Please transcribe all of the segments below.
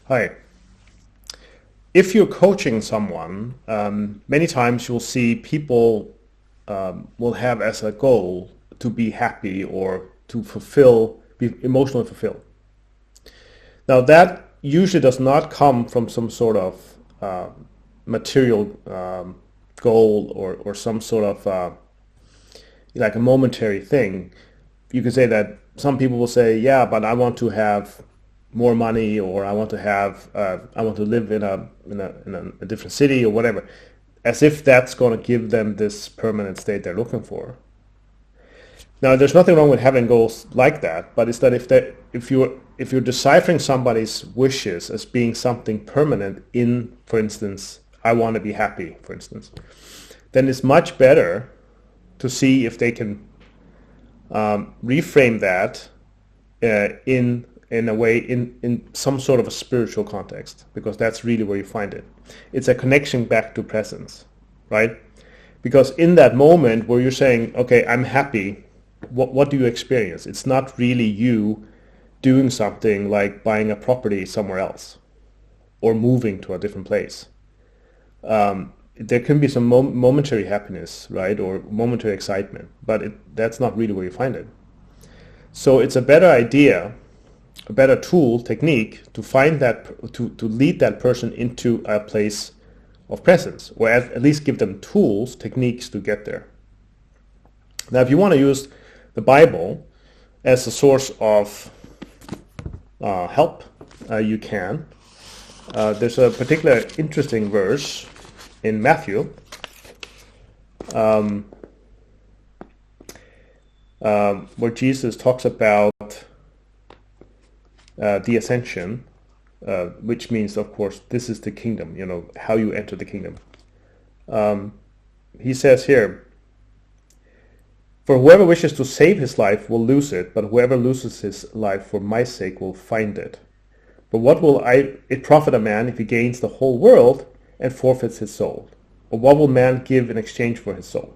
Hi. If you're coaching someone, many times you'll see people will have as a goal to be happy or to be emotionally fulfilled. Now, that usually does not come from some sort of material goal or some sort of like a momentary thing. You could say that some people will say, yeah, but I want to have more money, or I want to live in a different city or whatever, as if that's going to give them this permanent state they're looking for. Now, there's nothing wrong with having goals like that, but it's that if you're deciphering somebody's wishes as being something permanent in, for instance, I want to be happy, for instance, then it's much better to see if they can reframe that in a way in some sort of a spiritual context, because that's really where you find it. It's a connection back to presence, right? Because in that moment where you're saying, okay, I'm happy, what do you experience? It's not really you doing something like buying a property somewhere else or moving to a different place. There can be some momentary happiness, right, or momentary excitement, but that's not really where you find it. So it's a better idea, a better tool, technique to find that, to lead that person into a place of presence, or at least give them tools, techniques to get there. Now, if you want to use the Bible as a source of help, you can. There's a particular interesting verse in Matthew where Jesus talks about the ascension, which means, of course, this is the kingdom, how you enter the kingdom. He says here, for whoever wishes to save his life will lose it, but whoever loses his life for my sake will find it. But what will it profit a man if he gains the whole world and forfeits his soul? Or what will man give in exchange for his soul?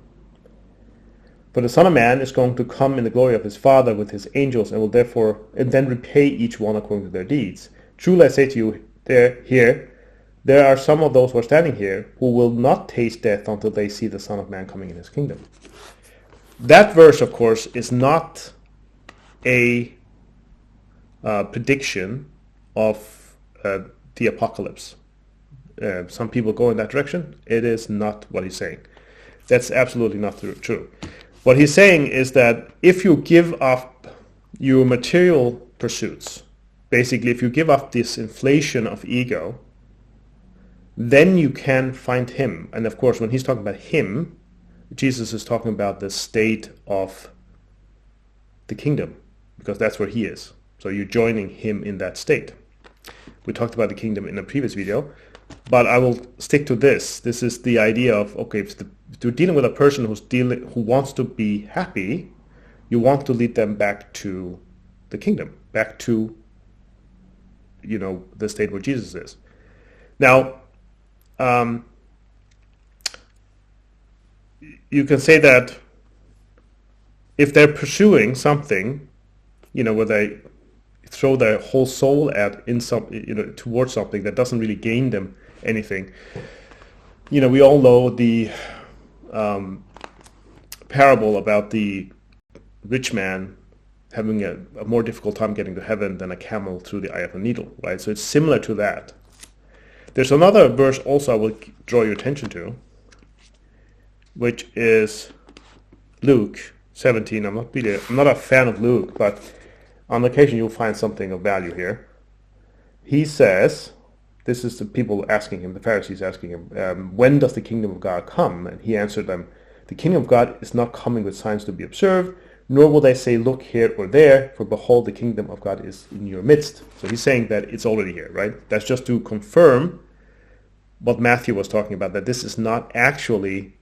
For the Son of Man is going to come in the glory of his Father with his angels, and will then repay each one according to their deeds. Truly I say to you, there are some of those who are standing here who will not taste death until they see the Son of Man coming in his kingdom. That verse, of course, is not a prediction of the apocalypse. Some people go in that direction. It is not what he's saying. That's absolutely not true. What he's saying is that if you give up your material pursuits, basically if you give up this inflation of ego, then you can find him. And of course, when he's talking about him, Jesus is talking about the state of the kingdom, because that's where he is. So you're joining him in that state. We talked about the kingdom in a previous video, but I will stick to this. This is the idea of, okay, if you're dealing with a person who wants to be happy, you want to lead them back to the kingdom, back to, the state where Jesus is. Now, you can say that if they're pursuing something, where they throw their whole soul towards something that doesn't really gain them anything. We all know the parable about the rich man having a more difficult time getting to heaven than a camel through the eye of a needle, right? So it's similar to that. There's another verse also I will draw your attention to, which is Luke 17. I'm not a fan of Luke, but on occasion you'll find something of value here. He says, this is the people asking him, the Pharisees asking him, when does the kingdom of God come? And he answered them, the kingdom of God is not coming with signs to be observed, nor will they say, look here or there, for behold, the kingdom of God is in your midst. So he's saying that it's already here, right? That's just to confirm what Matthew was talking about, that this is not actually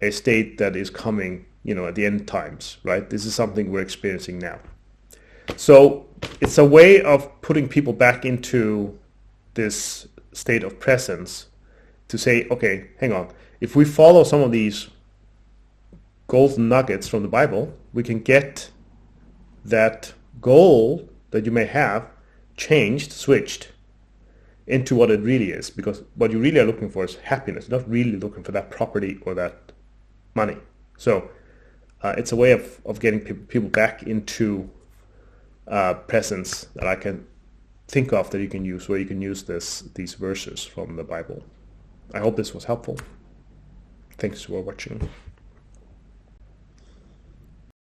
a state that is coming, at the end times, right? This is something we're experiencing now. So it's a way of putting people back into this state of presence to say, okay, hang on. If we follow some of these golden nuggets from the Bible, we can get that goal that you may have changed, switched, into what it really is, because what you really are looking for is happiness. You're not really looking for that property or that money. So it's a way of getting people back into presence that I can think of that you can use, where you can use these verses from the Bible. I hope this was helpful. Thanks for watching.